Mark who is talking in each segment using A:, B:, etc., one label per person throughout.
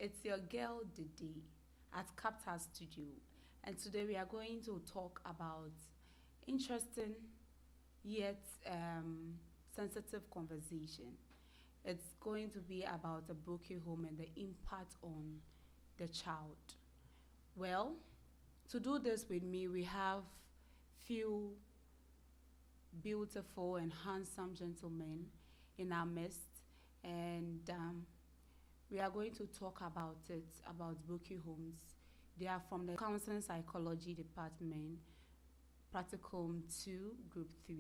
A: It's your girl Didi at Capta Studio, and today we are going to talk about interesting yet sensitive conversation. It's going to be about a broken home and the impact on the child. Well, to do this with me, we have few beautiful and handsome gentlemen in our midst, and we are going to talk about it, about broken homes. They are from the Counseling Psychology Department, Practicum 2, Group 3.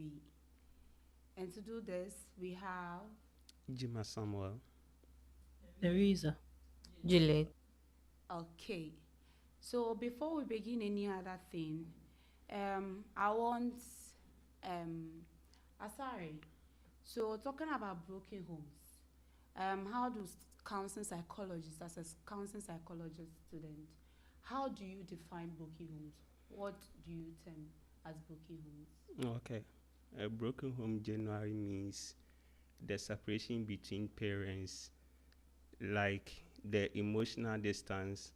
A: And to do this, we have,
B: Jima Samuel.
C: Teresa.
D: Juliet.
A: okay. So before we begin any other thing, I want, um, sorry. So talking about broken homes, how do counseling psychologists, as a counseling psychologist student, how do you define broken homes? What do you term as broken homes?
B: Okay. A broken home generally means the separation between parents, like the emotional distance,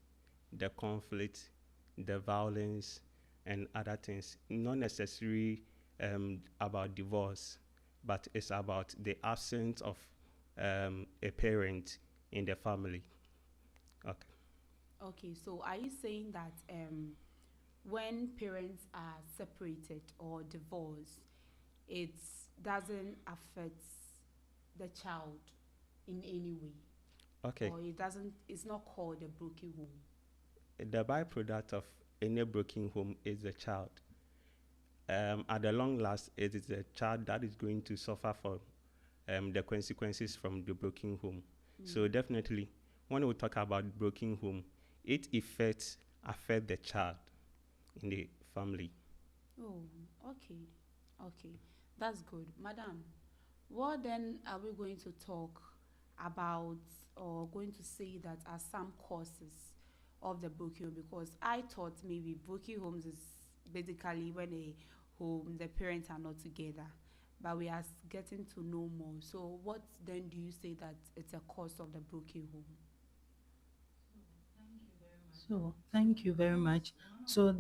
B: the conflict, the violence, and other things. Not necessarily about divorce, but it's about the absence of a parent in the family. Okay.
A: Okay, so are you saying that when parents are separated or divorced, it doesn't affect the child in any way,
B: Okay.
A: or it doesn't? It's not called a broken home.
B: The byproduct of any broken home is the child. At the long last, it is the child that is going to suffer for the consequences from the broken home. So
A: Mm.
B: definitely, when we talk about broken home, it affect the child in the family.
A: Oh, okay, okay, that's good, madam. What then are we going to talk about, or going to say that are some causes of the broken home? Because I thought maybe broken homes is basically when a home the parents are not together, but we are getting to know more. So what then do you say that it's a cause of the broken home?
C: So, thank you very much. So,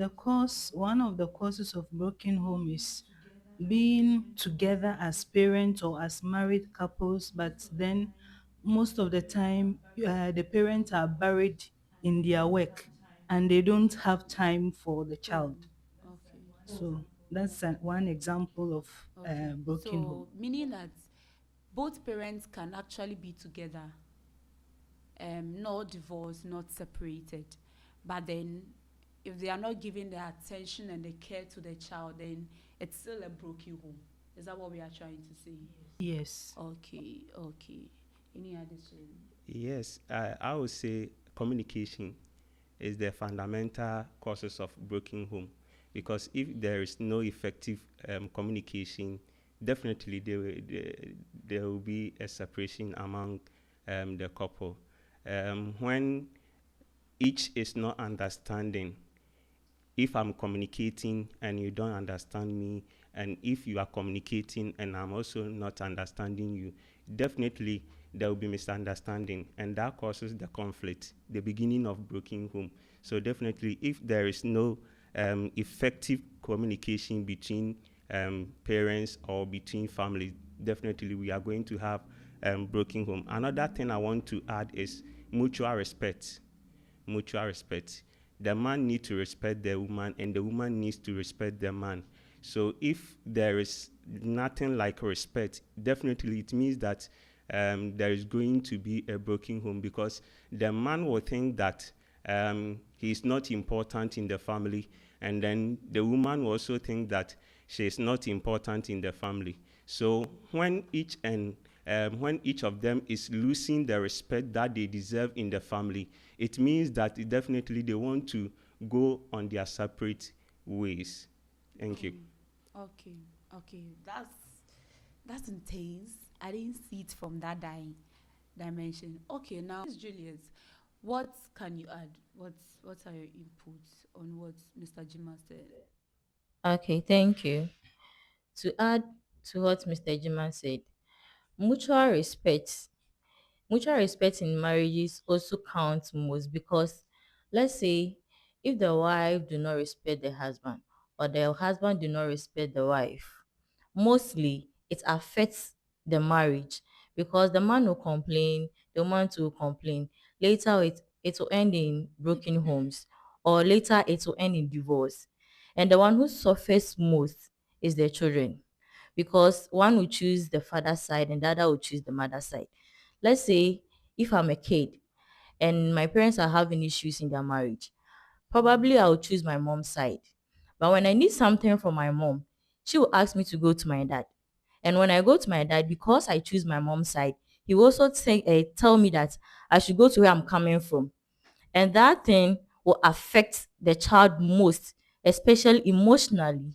C: one of the causes of broken home is being together as parents or as married couples, but then most of the time, the parents are buried in their work and they don't have time for the
A: Oh,
C: child.
A: okay,
C: So, that's one example of
A: okay.
C: broken home.
A: So meaning that both parents can actually be together, not divorced, not separated. But then, if they are not giving the attention and the care to the child, then it's still a broken home. Is that what we are trying to say?
C: Yes.
A: Okay, okay. Any addition?
B: Yes, I would say communication is the fundamental causes of broken home, because if there is no effective communication, definitely there will be a separation among the couple. When each is not understanding, if I'm communicating and you don't understand me, and if you are communicating and I'm also not understanding you, definitely there will be misunderstanding, and that causes the conflict, the beginning of broken home. So definitely, if there is no effective communication between parents or between families, definitely we are going to have broken home. Another thing I want to add is mutual respect. Mutual respect. The man needs to respect the woman, and the woman needs to respect the man. So if there is nothing like respect, definitely it means that there is going to be a broken home, because the man will think that he is not important in the family, and then the woman will also think that she is not important in the family. So when each of them is losing the respect that they deserve in the family, it means that definitely they want to go on their separate ways. Thank you.
A: Mm. Okay, okay. That's intense. I didn't see it from that dimension. Okay, now Miss Juliet, what can you add? What are your inputs on what Mr. Jima said?
D: Okay, thank you. To add to what Mr. Jima said, mutual respect. Mutual respect in marriages also counts most because, let's say, if the wife do not respect the husband or the husband do not respect the wife, mostly it affects the marriage because the man will complain, the woman too will complain. Later it will end in broken homes, or later it will end in divorce. And the one who suffers most is the children, because one will choose the father side and the other will choose the mother side. Let's say if I'm a kid and my parents are having issues in their marriage, probably I'll choose my mom's side. But when I need something from my mom, she will ask me to go to my dad. And when I go to my dad, because I choose my mom's side, he will also tell me that I should go to where I'm coming from. And that thing will affect the child most, especially emotionally.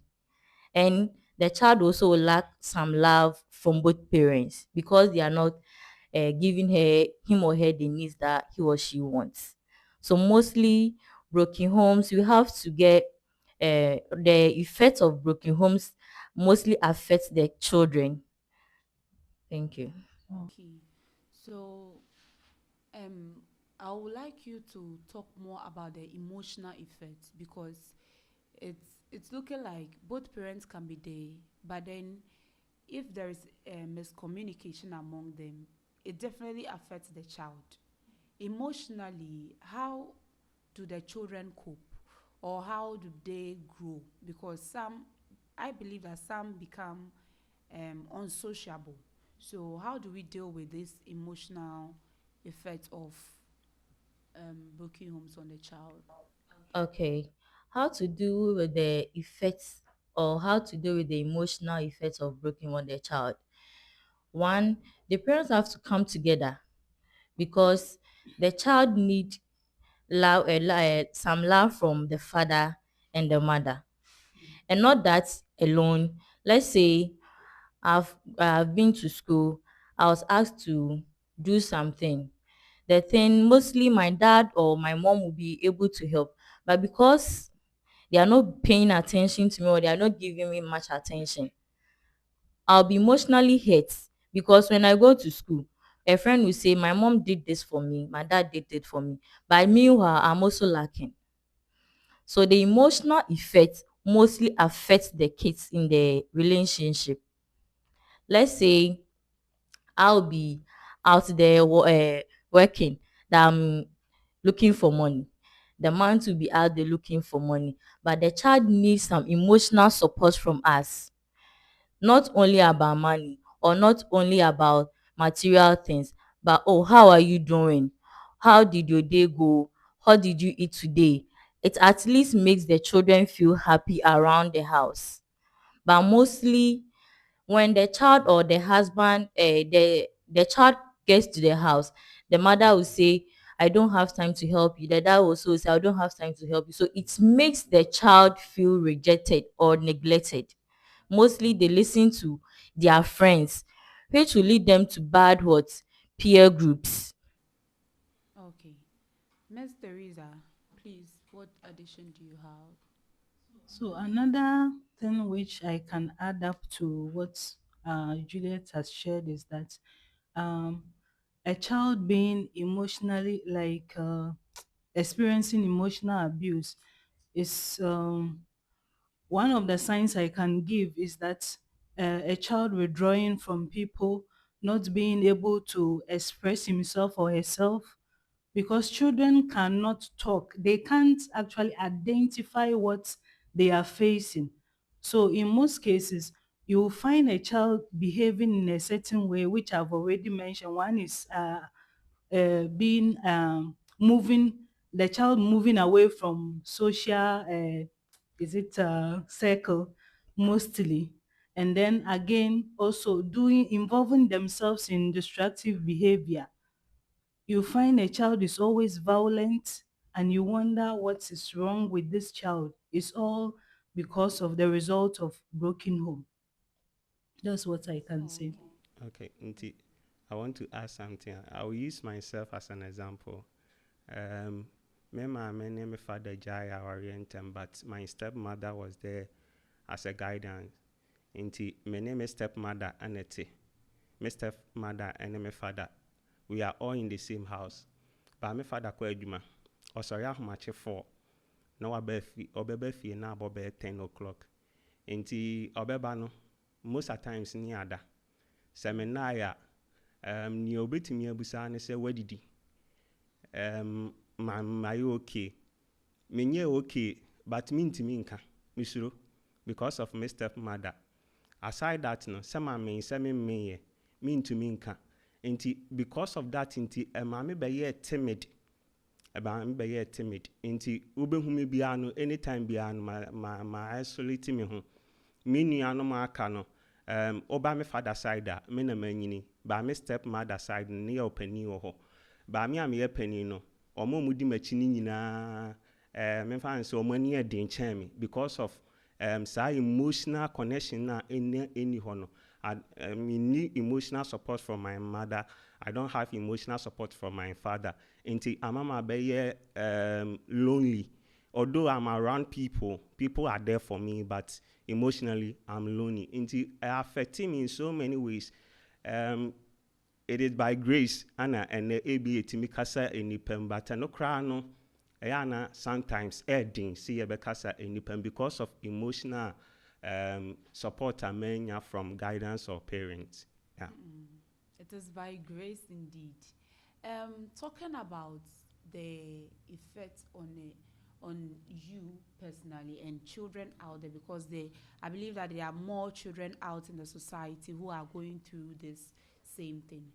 D: And the child also will lack some love from both parents because they are not giving him or her the needs that he or she wants. So mostly broken homes, you have to get the effects of broken homes mostly affect the children. Thank you.
A: Okay. So, um, I would like you to talk more about the emotional effects, because it's looking like both parents can be there, but then if there is miscommunication among them, it definitely affects the child emotionally. How do the children cope, or how do they grow? Because some, I believe that some become unsociable. So how do we deal with this emotional effect of broken homes on the child?
D: Okay. How to deal with the effects, or how to deal with the emotional effects of broken on the child? One, the parents have to come together because the child need some love from the father and the mother. And not that alone. Let's say I've been to school, I was asked to do something. The thing mostly my dad or my mom will be able to help. But because they are not paying attention to me, or they are not giving me much attention, I'll be emotionally hurt, because when I go to school, a friend will say, my mom did this for me, my dad did it for me. But meanwhile, I'm also lacking. So the emotional effect mostly affects the kids in the relationship. Let's say I'll be out there working, that I'm looking for money. The man to be out there looking for money. But the child needs some emotional support from us, not only about money or not only about material things, but oh, how are you doing? How did your day go? What did you eat today? It at least makes the children feel happy around the house. But mostly when the child or the husband, the child gets to the house, the mother will say, I don't have time to help you. The dad will also say, I don't have time to help you. So it makes the child feel rejected or neglected. Mostly they listen to their friends, which will lead them to bad what? Peer groups.
A: Okay. Miss Teresa, please, what addition do you have?
C: So another thing which I can add up to what Juliet has shared is that um, a child being emotionally experiencing emotional abuse is one of the signs I can give is that a child withdrawing from people, not being able to express himself or herself, because children cannot talk. They can't actually identify what they are facing. So in most cases, you will find a child behaving in a certain way, which I've already mentioned. One is being moving, the child moving away from social is it circle mostly, and then again also doing involving themselves in destructive behavior. You find a child is always violent, and you wonder what is wrong with this child. It's all because of the result of broken home. That's what I can say.
A: Okay.
B: Okay, Nti, I want to add something. I will use myself as an example. Me maame ne me father gyae awareɛ ntɛm, but my stepmother was there as a guidance. Nti me ne me stepmother ɛna te. Me stepmother ɛne me father we are all in the same house. But my father kɔ adwuma. Ɔsɔre ahomakye 4. Na ɔbɛba fie na abɔ 10 o'clock. Nti ɔbɛba no, most of times ni ada. Sɛ mennaeɛ a, nea obɛtumi abusa ne sɛ wadidi. Mayɛ okay. Menyɛ okay, but mintimi nka. Misuro. Because of my stepmother. Aside that, no, sɛ memmeyɛ, mintumi nka. Nti, because of that, nti, maame bɛyɛ timid. Nti, ube me biara no, anytime biara no, ma isolate me ho. Me nua no ma aka no, oba me father side a, me na manyini. Ba me stepmother side, ne yɛ ɔpanin wɔ hɔ. Ba me a meyɛ panin no, ɔmo mudi m'akyi ni nyinaa, memfa nso ɔmo ani ɛden kyɛn me because of saa emotional connection na any hɔ no. I need emotional support from my mother. I don't have emotional support from my father. Nti amama bɛyɛ lonely. Although I'm around people are there for me, but emotionally I'm lonely. Nti it affected me in so many ways. It is by grace ana and ABA timikasa enipem, but no cry no. Ayana sometimes adding see bekasa enipem because of emotional support amenya from guidance or parents. Yeah.
A: It is by grace indeed. Talking about the effect on you personally and children out there, because I believe that there are more children out in the society who are going through this same thing.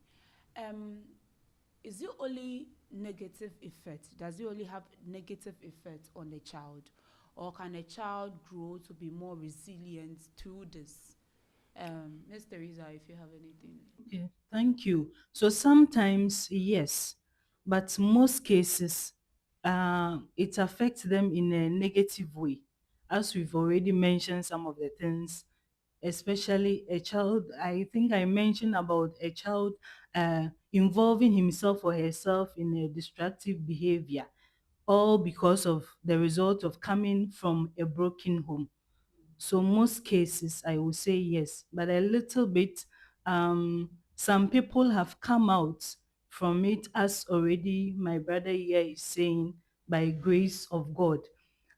A: Is it only negative effect? Does it only have negative effect on the child? Or can a child grow to be more resilient through this? Ms. Teresa, if you have anything.
C: Okay, thank you. So sometimes, yes, but most cases, it affects them in a negative way. As we've already mentioned some of the things, especially a child, I think I mentioned about a child involving himself or herself in a destructive behavior, all because of the result of coming from a broken home. So most cases, I would say yes, but a little bit, some people have come out from it, as already my brother here is saying, by grace of God,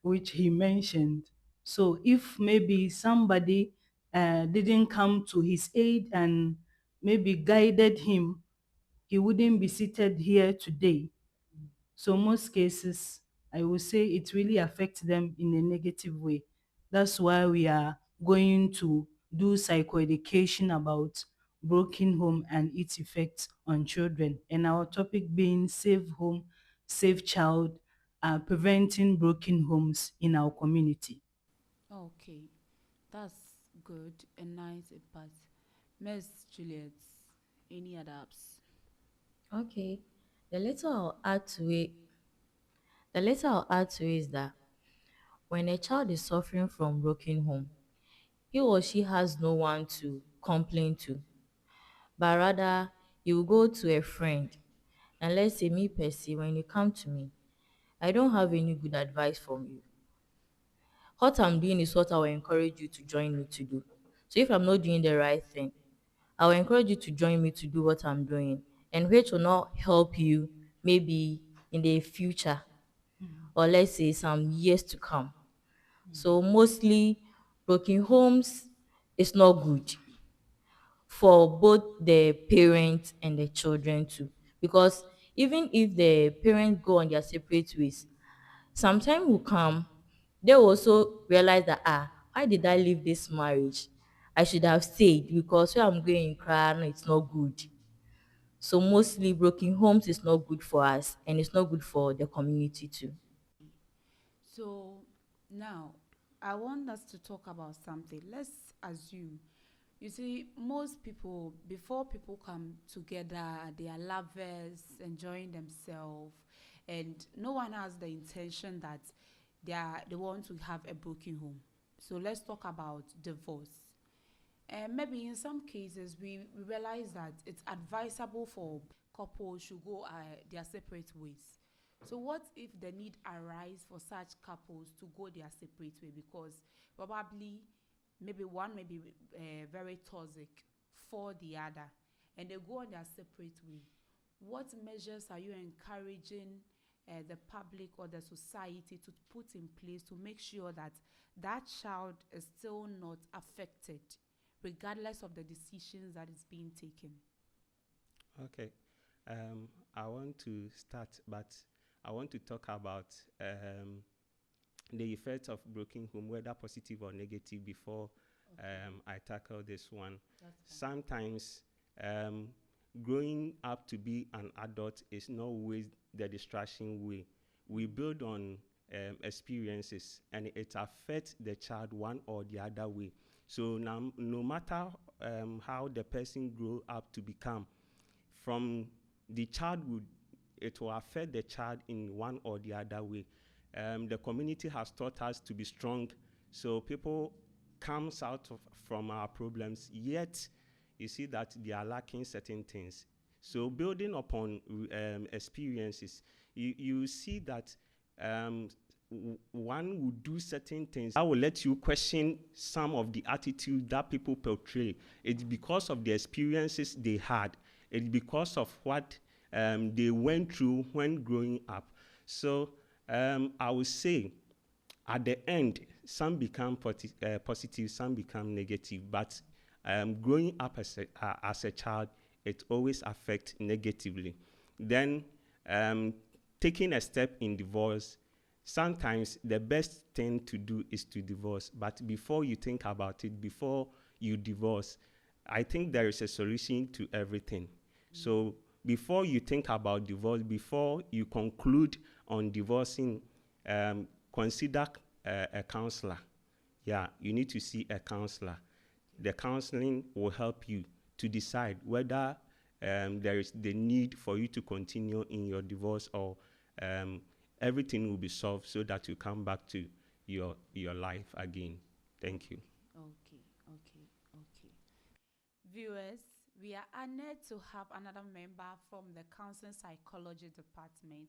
C: which he mentioned. So if maybe somebody didn't come to his aid and maybe guided him, he wouldn't be seated here today. So most cases, I would say it really affects them in a negative way. That's why we are going to do psychoeducation about broken home and its effects on children. And our topic being safe home, safe child, preventing broken homes in our community.
A: Okay, that's good and nice. But Ms. Juliet, any other apps?
D: Okay. The little I'll add to it, the little I'll add to it is that when a child is suffering from broken home, he or she has no one to complain to, but rather you go to a friend. And let's say me, Percy, when you come to me, I don't have any good advice from you. What I'm doing is what I will encourage you to join me to do. So if I'm not doing the right thing, I will encourage you to join me to do what I'm doing, and which will not help you maybe in the future, or let's say some years to come. So mostly broken homes is not good for both the parents and the children too. Because even if the parents go on their separate ways, some time will come, they will also realize that, why did I leave this marriage? I should have stayed, because where I'm going crying, it's not good. So mostly broken homes is not good for us, and it's not good for the community too.
A: So now I want us to talk about something. Let's assume, you see, most people, before people come together, they are lovers, enjoying themselves, and no one has the intention that they want to have a broken home. So let's talk about divorce. And maybe in some cases, we realize that it's advisable for couples should go their separate ways. So what if the need arise for such couples to go their separate way? Because probably maybe one may be very toxic for the other, and they go on their separate way. what measures are you encouraging the public or the society to put in place to make sure that that child is still not affected, regardless of the decisions that is being taken?
B: Okay. I want to start, but I want to talk about the effects of broken home, whether positive or negative, before I tackle this one. Sometimes growing up to be an adult is not always the distraction way. We build on experiences, and it affects the child one or the other way. So now, no matter how the person grow up to become, from the childhood, it will affect the child in one or the other way. The community has taught us to be strong, so people comes out from our problems, yet you see that they are lacking certain things. So building upon experiences, you see that one will do certain things that will let you question some of the attitude that people portray. It's because of the experiences they had. It's because of what they went through when growing up. So I would say at the end, some become positive, some become negative. But growing up as a child, it always affects negatively. Then taking a step in divorce, sometimes the best thing to do is to divorce. But before you think about it, before you divorce, I think there is a solution to everything. So before you think about divorce, before you conclude on divorcing, consider a counselor. Yeah, you need to see a counselor. The counseling will help you to decide whether there is the need for you to continue in your divorce, or everything will be solved so that you come back to your life again. Thank you.
A: Okay, okay, okay. Viewers, we are honored to have another member from the Counseling Psychology Department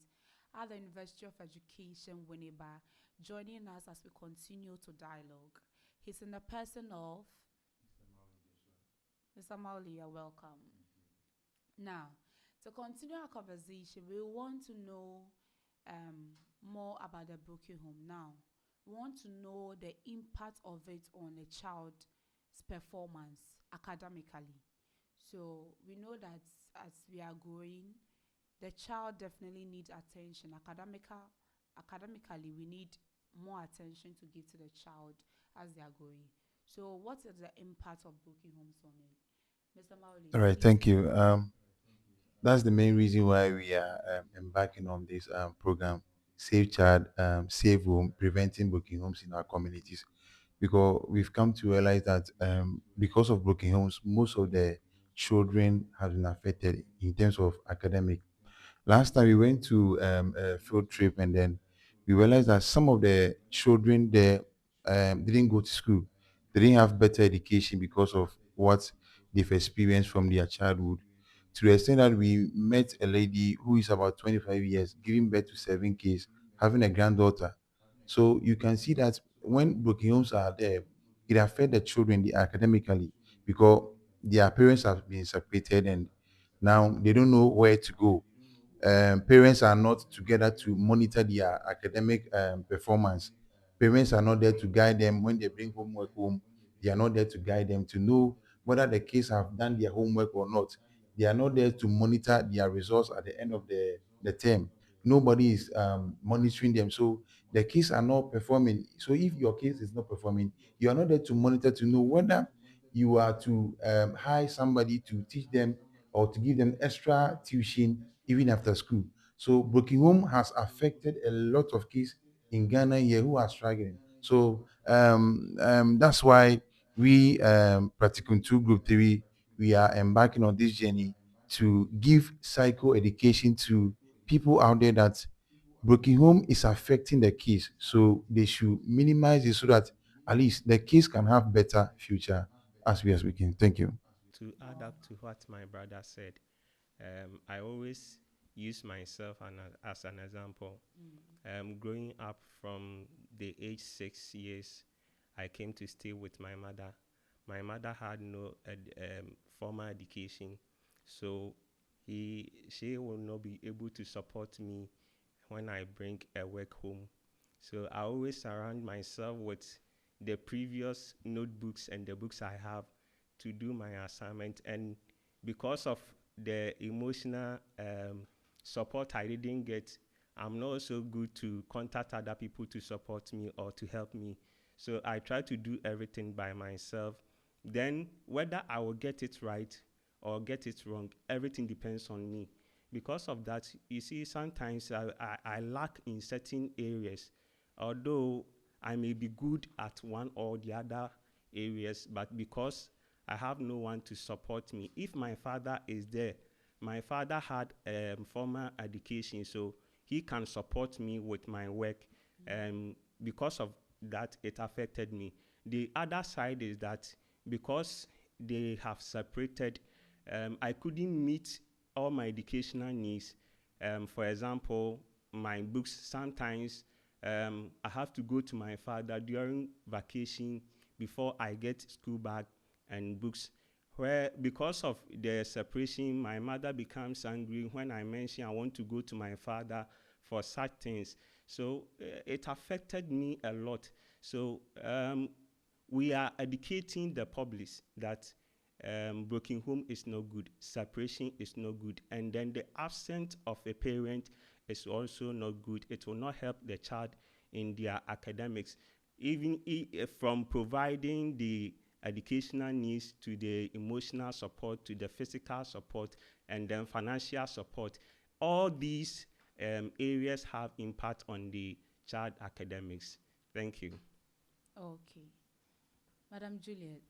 A: at the University of Education, Winneba, joining us as we continue to dialogue. He's in the person of Mr. Mauli. You're welcome. Now, to continue our conversation, we want to know more about the broken home. Now, we want to know the impact of it on a child's performance academically. So we know that as we are growing, the child definitely needs attention. Academically, we need more attention to give to the child as they are growing. So what is the impact of broken homes on it? Mr. Mauli,
E: All right,
A: please.
E: thank you. That's the main reason why we are embarking on this program, Save Child, Save Home, Preventing Broken Homes in our communities. Because we've come to realize that because of broken homes, most of the children have been affected in terms of academic. Last time we went to a field trip, and then we realized that some of the children there didn't go to school. They didn't have better education because of what they've experienced from their childhood. To the extent that we met a lady who is about 25 years, giving birth to 7 kids, having a granddaughter. So you can see that when broken homes are there, it affects the children academically, because their parents have been separated, and now they don't know where to go. Parents are not together to monitor their academic performance. Parents are not there to guide them when they bring homework home. They are not there to guide them to know whether the kids have done their homework or not. They are not there to monitor their results at the end of the term. Nobody is monitoring them. So the kids are not performing. So if your kids is not performing, you are not there to monitor to know whether you are to hire somebody to teach them or to give them extra tuition even after school. So broken home has affected a lot of kids in Ghana here who are struggling. So that's why we, Practicum 2 Group 3, we are embarking on this journey to give psycho education to people out there that broken home is affecting the kids. So they should minimize it so that at least the kids can have better future as we are speaking. Thank you.
B: To add up to what my brother said, I always use myself as an example. Growing up from the age 6 years, I came to stay with my mother. My mother had no formal education, so she will not be able to support me when I bring a work home. So I always surround myself with the previous notebooks and the books I have to do my assignment. And because of the emotional support I didn't get, I'm not so good to contact other people to support me or to help me. So I try to do everything by myself. Then whether I will get it right or get it wrong, everything depends on me. Because of that, you see, sometimes I lack in certain areas, although I may be good at one or the other areas, but because I have no one to support me. If my father is there, my father had formal education, so he can support me with my work. Because of that, it affected me. The other side is that because they have separated, I couldn't meet all my educational needs. For example, my books, sometimes I have to go to my father during vacation before I get school bag and books. Where because of the separation, my mother becomes angry when I mention I want to go to my father for such things. So it affected me a lot. So we are educating the public that broken home is no good, separation is no good, and then the absence of a parent is also not good. It will not help the child in their academics, even from providing the educational needs to the emotional support, to the physical support, and then financial support. All these areas have impact on the child academics. Thank you.
A: Okay. Madam Juliet.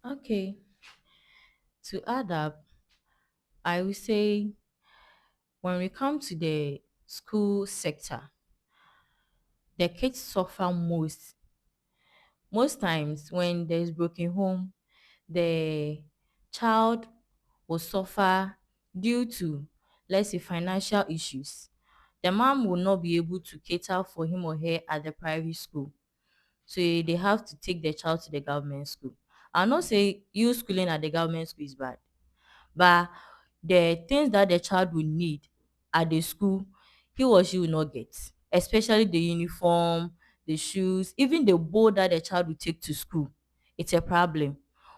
D: Okay. To add up, I will say when we come to the school sector, the kids suffer most. Most times when there's broken home, the child will suffer due to, let's say, financial issues. The mom will not be able to cater for him or her at the private school. So they have to take the child to the government school. I'll not say you schooling at the government school is bad, but the things that the child will need at the school, he or she will not get, especially the uniform, the shoes, even the bowl that the child will take to school. It's a problem.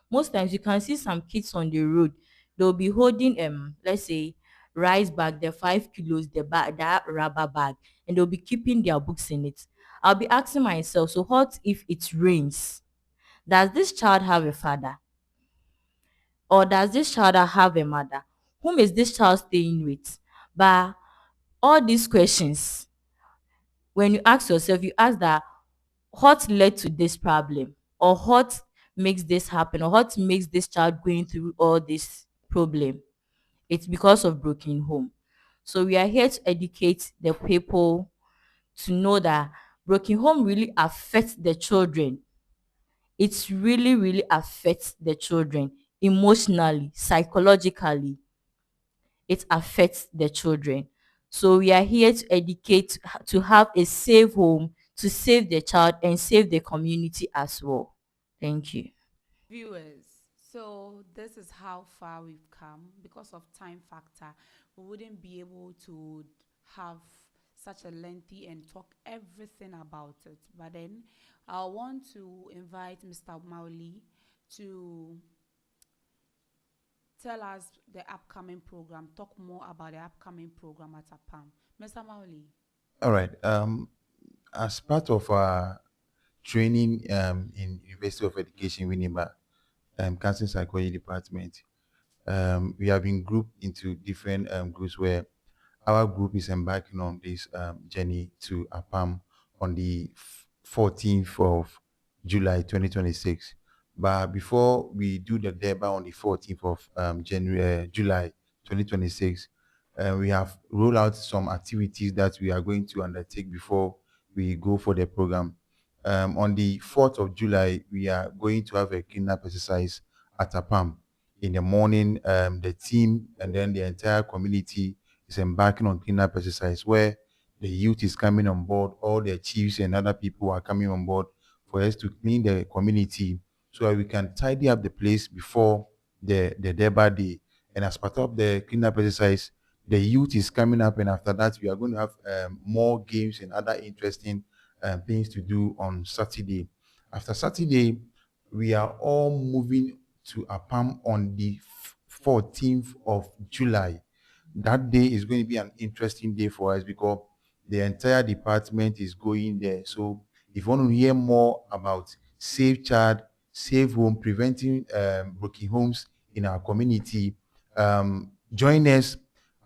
D: Most times you can see some kids on the road, they'll be holding let's say rice bag, the 5 kilos, the bag, that rubber bag, and they'll be keeping their books in it. I'll be asking myself, so what if it rains? Does this child have a father? Or does this child have a mother? Whom is this child staying with? But all these questions, when you ask yourself, you ask that what led to this problem, or what makes this happen, or what makes this child going through all this problem. It's because of broken home. So we are here to educate the people to know that broken home really affects the children. It really, really affects the children emotionally, psychologically. It affects the children. So we are here to educate, to have a safe home, to save the child and save the community as well. Thank you.
A: Viewers, so this is how far we've come. Because of time factor, we wouldn't be able to have such a lengthy and talk everything about it. But then I want to invite Mr. Mauli to tell us the upcoming program, talk more about the upcoming program at APAM. Mr. Mauli.
E: All right. As part of our training in University of Education, Winneba, Counseling Psychology Department, we have been grouped into different groups where our group is embarking on this journey to APAM on the 14th of July 2026. But before we do the debate on the 14th of July 2026, we have rolled out some activities that we are going to undertake before we go for the program. On the 4th of July, we are going to have a cleanup exercise at APAM. In the morning, the team and then the entire community is embarking on cleanup exercise where the youth is coming on board, all the chiefs and other people are coming on board for us to clean the community so that we can tidy up the place before the Deba Day. And as part of the cleanup exercise, the youth is coming up, and after that, we are going to have more games and other interesting things to do on Saturday. After Saturday, we are all moving to APAM on the 14th of July. That day is going to be an interesting day for us because the entire department is going there. So if you want to hear more about Safe Child, Safe Home, preventing broken homes in our community, join us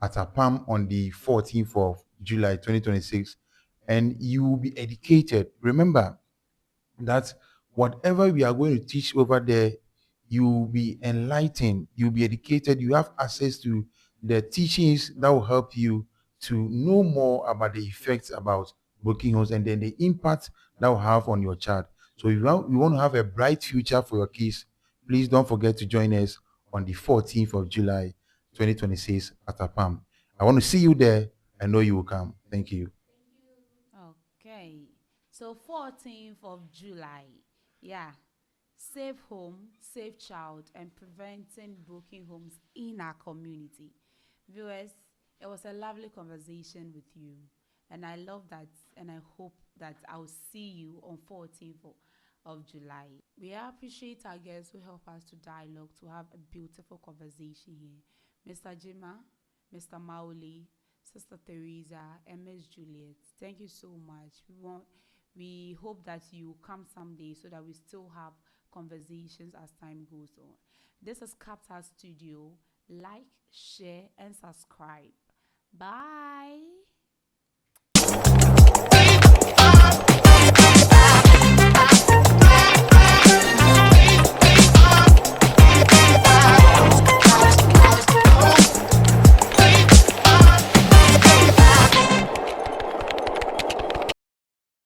E: at APAM on the 14th of July 2026, and you will be educated. Remember that whatever we are going to teach over there, you will be enlightened, you'll be educated, you have access to the teachings that will help you to know more about the effects about broken homes and then the impact that will have on your child. So if you want to have a bright future for your kids, please don't forget to join us on the 14th of July 2026 at APAM. I want to see you there. I know you will come. Thank you.
A: Okay. So 14th of July. Yeah. Safe home, safe child, and preventing broken homes in our community. Viewers, it was a lovely conversation with you. And I love that, and I hope that I'll see you on 14th of July. We appreciate our guests who help us to dialogue, to have a beautiful conversation here. Mr. Jima, Mr. Mauli, Sister Teresa, and Miss Juliet. Thank you so much. We hope that you come someday so that we still have conversations as time goes on. This is Capta Studio. Like, share, and subscribe. Bye.